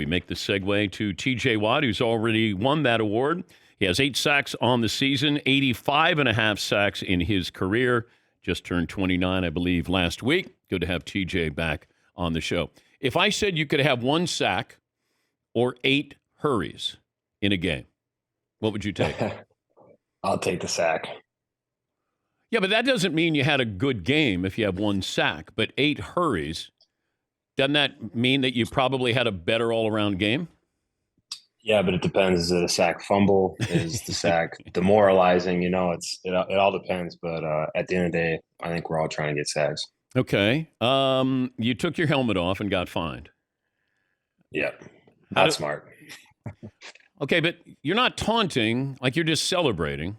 we make the segue to T.J. Watt, who's already won that award. He has 8 sacks on the season, 85 and a half sacks in his career. Just turned 29, I believe, last week. Good to have T.J. back on the show. If I said you could have 1 sack or 8 hurries in a game, what would you take? I'll take the sack. Yeah, but that doesn't mean you had a good game if you have 1 sack. But 8 hurries, doesn't that mean that you probably had a better all-around game? Yeah, but it depends. Is it a sack fumble? Is the sack demoralizing? You know, it all depends. But at the end of the day, I think we're all trying to get sacks. Okay. You took your helmet off and got fined. Yeah, not smart. Okay, but you're not taunting, like you're just celebrating.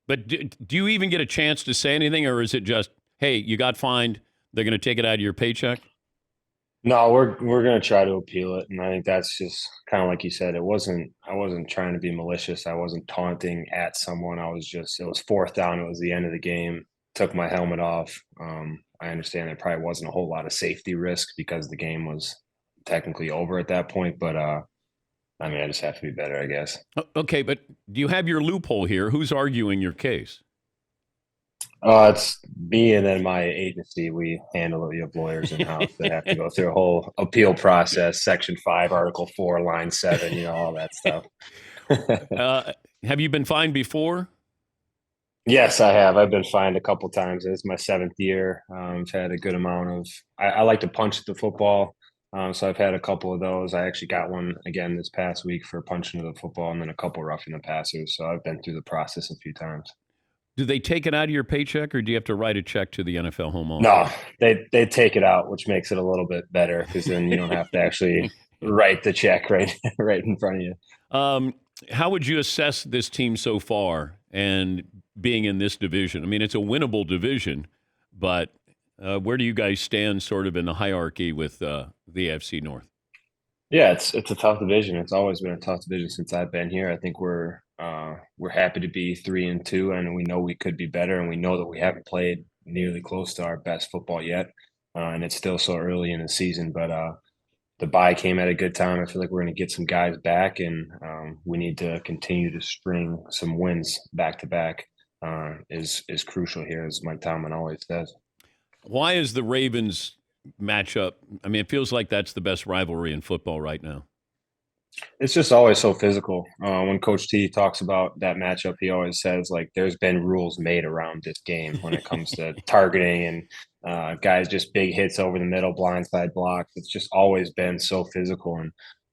But do you even get a chance to say anything, or is it just, hey, you got fined, they're going to take it out of your paycheck? No, we're going to try to appeal it, and I think that's just kind of like you said. I wasn't trying to be malicious. I wasn't taunting at someone. It was 4th down. It was the end of the game. Took my helmet off. I understand there probably wasn't a whole lot of safety risk because the game was technically over at that point, but I mean, I just have to be better, I guess. Okay, but do you have your loophole here? Who's arguing your case? It's me and then my agency. We handle it. We have lawyers in house that have to go through a whole appeal process, Section 5, Article 4, Line 7, all that stuff. Have you been fined before? Yes, I have. I've been fined a couple times. It's my 7th year. I've had a good amount of. I like to punch the football, so I've had a couple of those. I actually got one again this past week for punching the football, and then a couple roughing the passers. So I've been through the process a few times. Do they take it out of your paycheck, or do you have to write a check to the NFL home office? No, they take it out, which makes it a little bit better because then you don't have to actually write the check right in front of you. How would you assess this team so far and being in this division? I mean, it's a winnable division, but where do you guys stand sort of in the hierarchy with the AFC North? Yeah, it's a tough division. It's always been a tough division since I've been here. I think we're happy to be 3-2, and we know we could be better, and we know that we haven't played nearly close to our best football yet, and it's still so early in the season. But the bye came at a good time. I feel like we're going to get some guys back, and we need to continue to string some wins back to back. Is crucial here, as Mike Tomlin always says. Why is the Ravens matchup? I mean, it feels like that's the best rivalry in football right now. It's just always so physical. When Coach T talks about that matchup, he always says, like, there's been rules made around this game when it comes to targeting and guys just big hits over the middle, blindside blocks. It's just always been so physical.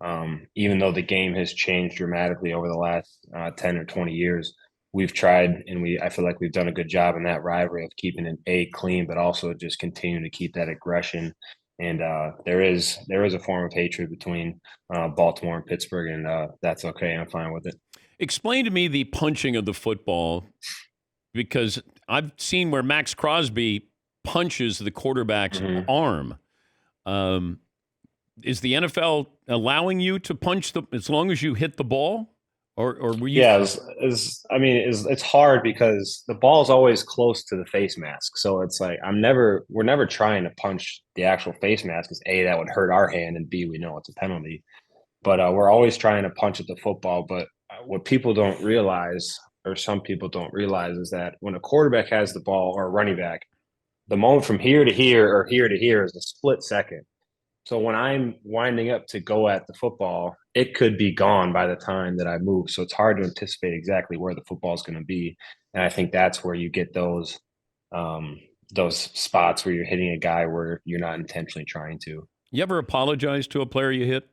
And even though the game has changed dramatically over the last 10 or 20 years, we've tried, and I feel like we've done a good job in that rivalry of keeping it clean, but also just continuing to keep that aggression. And there is a form of hatred between Baltimore and Pittsburgh, and that's okay. I'm fine with it. Explain to me the punching of the football, because I've seen where Max Crosby punches the quarterback's arm. Is the NFL allowing you to punch as long as you hit the ball? Or were you? Yeah, it's hard because the ball's always close to the face mask. So it's like we're never trying to punch the actual face mask because A, that would hurt our hand, and B, we know it's a penalty. But we're always trying to punch at the football. But what people don't realize, or some people don't realize, is that when a quarterback has the ball or a running back, the moment from here to here or here to here is a split second. So when I'm winding up to go at the football, it could be gone by the time that I move. So it's hard to anticipate exactly where the football is going to be. And I think that's where you get those spots where you're hitting a guy where you're not intentionally trying to. You ever apologize to a player you hit?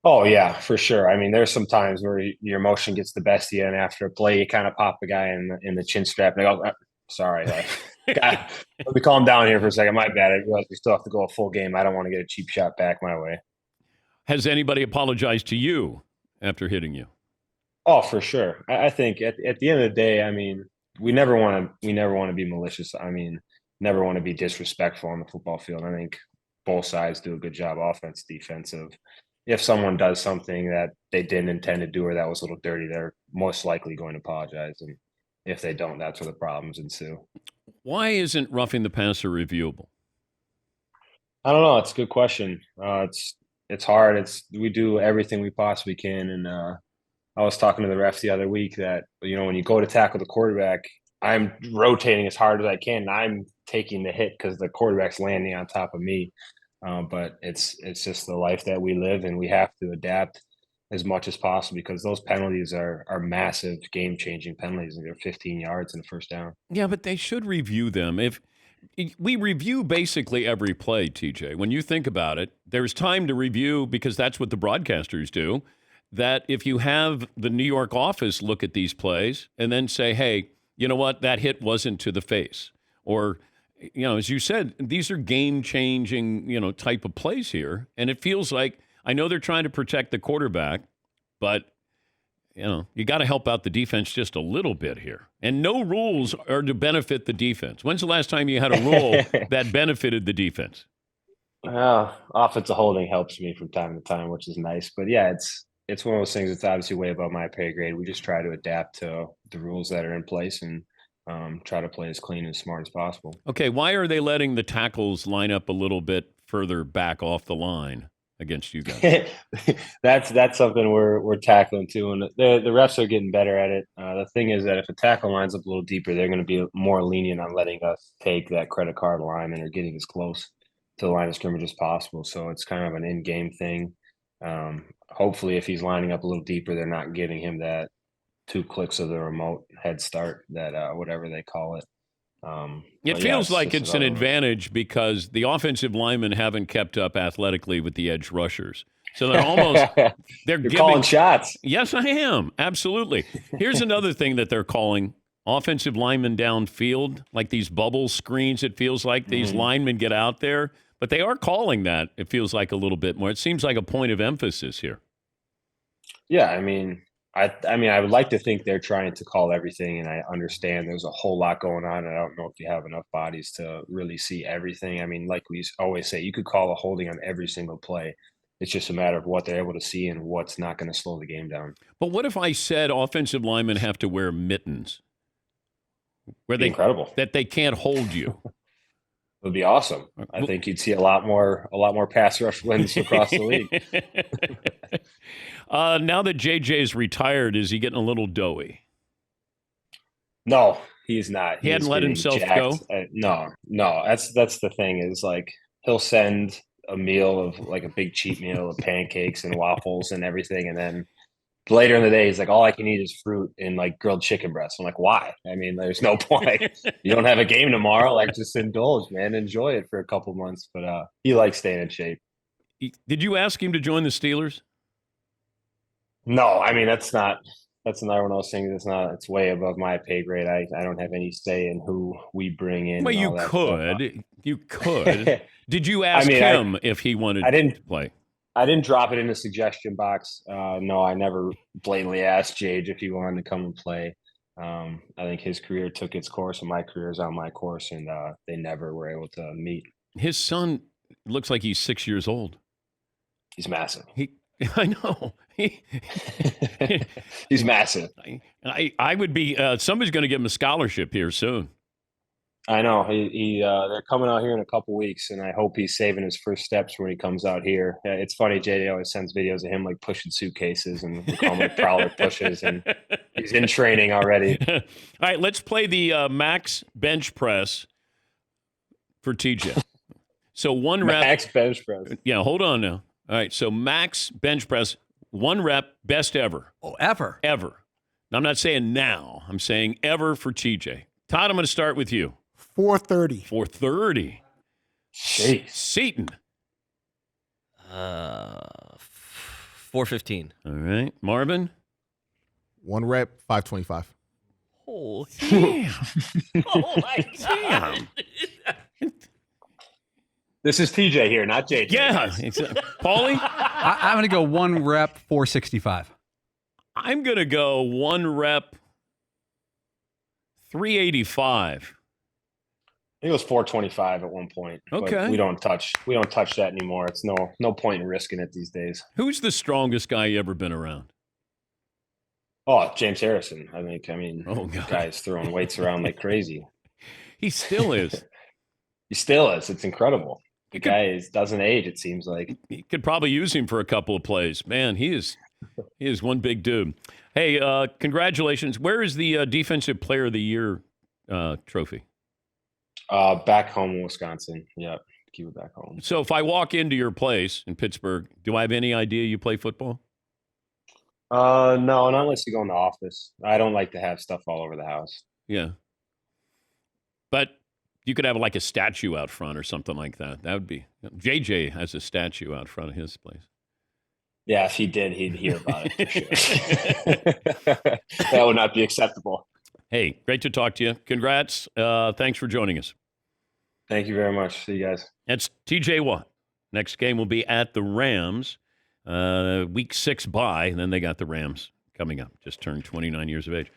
Oh, yeah, for sure. I mean, there's some times where your emotion gets the best of you, and after a play, you kind of pop the guy in the chin strap and go, sorry. God, let me calm down here for a second. My bad. I realize we still have to go a full game. I don't want to get a cheap shot back my way. Has anybody apologized to you after hitting you? Oh, for sure. I think at the end of the day, I mean, we never want to be malicious. I mean, never want to be disrespectful on the football field. I think both sides do a good job, offense, defensive. If someone does something that they didn't intend to do or that was a little dirty, they're most likely going to apologize. And if they don't, that's where the problems ensue. Why isn't roughing the passer reviewable? I don't know. It's a good question. it's hard. We do everything we possibly can, and I was talking to the ref the other week that when you go to tackle the quarterback, I'm rotating as hard as I can. And I'm taking the hit because the quarterback's landing on top of me. But it's just the life that we live, and we have to adapt as much as possible because those penalties are massive, game changing penalties, and they're 15 yards and a first down. Yeah, but they should review them. If we review basically every play, TJ, when you think about it, there's time to review because that's what the broadcasters do. That if you have the New York office look at these plays and then say, hey, you know what, that hit wasn't to the face. Or, as you said, these are game-changing, type of plays here. And it feels like, I know they're trying to protect the quarterback, but, you got to help out the defense just a little bit here. And no rules are to benefit the defense. When's the last time you had a rule that benefited the defense? Offensive holding helps me from time to time, which is nice. But yeah, it's one of those things that's obviously way above my pay grade. We just try to adapt to the rules that are in place and try to play as clean and smart as possible. Okay, why are they letting the tackles line up a little bit further back off the line against you guys? That's something we're tackling too, and the refs are getting better at it. The thing is that if a tackle lines up a little deeper, they're going to be more lenient on letting us take that credit card line and are getting as close to the line of scrimmage as possible. So it's kind of an in-game thing. Hopefully, if he's lining up a little deeper, they're not giving him that 2 clicks of the remote head start, that whatever they call it. It feels like it's an advantage because the offensive linemen haven't kept up athletically with the edge rushers. So they're almost You're calling shots. Yes, I am. Absolutely. Here's another thing that they're calling offensive linemen downfield, like these bubble screens. It feels like these linemen get out there. But they are calling that, it feels like, a little bit more. It seems like a point of emphasis here. Yeah, I mean, I would like to think they're trying to call everything, and I understand there's a whole lot going on. And I don't know if you have enough bodies to really see everything. I mean, like we always say, you could call a holding on every single play. It's just a matter of what they're able to see and what's not going to slow the game down. But what if I said offensive linemen have to wear mittens? Incredible. That they can't hold you. It would be awesome. I think you'd see a lot more pass rush wins across the league. Now that JJ's retired, is he getting a little doughy? No, he's not. He hadn't let himself go? No. That's the thing is, like, he'll send a meal of, like, a big cheat meal of pancakes and waffles and everything, and then later in the day, he's like, all I can eat is fruit and, like, grilled chicken breasts. I'm like, why? I mean, there's no point. You don't have a game tomorrow. Like, just indulge, man. Enjoy it for a couple months. But he likes staying in shape. Did you ask him to join the Steelers? No, I mean, that's another one of those things. It's way above my pay grade. I don't have any say in who we bring in. Well, you could. Did you ask him if he wanted to play? I didn't drop it in the suggestion box. No, I never blatantly asked Jage if he wanted to come and play. I think his career took its course and my career is on my course, and they never were able to meet. His son looks like he's 6 years old. He's massive. I know. He's massive. I would be somebody's going to give him a scholarship here soon. I know. They're coming out here in a couple weeks, and I hope he's saving his first steps when he comes out here. It's funny, JD always sends videos of him, like, pushing suitcases, and we call them, like, prowler pushes, and he's in training already. All right, let's play the max bench press for TJ. So one rep. Max bench press. Yeah, hold on now. All right, so max bench press, 1 rep, best ever. Oh, ever. Ever. Now, I'm not saying now. I'm saying ever for TJ. Todd, I'm going to start with you. 430. 430. Jeez. Seton. 415. All right. Marvin. 1 rep, 525. Oh, Damn. oh my God. This is TJ here, not JJ. Yeah. Paulie? I'm going to go 1 rep, 465. I'm going to go 1 rep, 385. I think it was 425 at one point. Okay. But we don't touch that anymore. It's no point in risking it these days. Who's the strongest guy you ever been around? Oh, James Harrison. I mean, Oh, God. guy's throwing weights around like crazy. He still is. He still is. It's incredible. The guy doesn't age, it seems like. You could probably use him for a couple of plays. Man, he is one big dude. Hey, congratulations. Where is the Defensive Player of the Year trophy? Back home in Wisconsin. Yeah, keep it back home. So if I walk into your place in Pittsburgh, do I have any idea you play football? No, not unless you go in the office. I don't like to have stuff all over the house. Yeah. But you could have like a statue out front or something like that. That would be. JJ has a statue out front of his place. Yeah, if he did, he'd hear about it for sure. That would not be acceptable. Hey, great to talk to you. Congrats. Thanks for joining us. Thank you very much. See you guys. That's TJ Watt. Next game will be at the Rams. Week 6 bye, and then they got the Rams coming up. Just turned 29 years of age.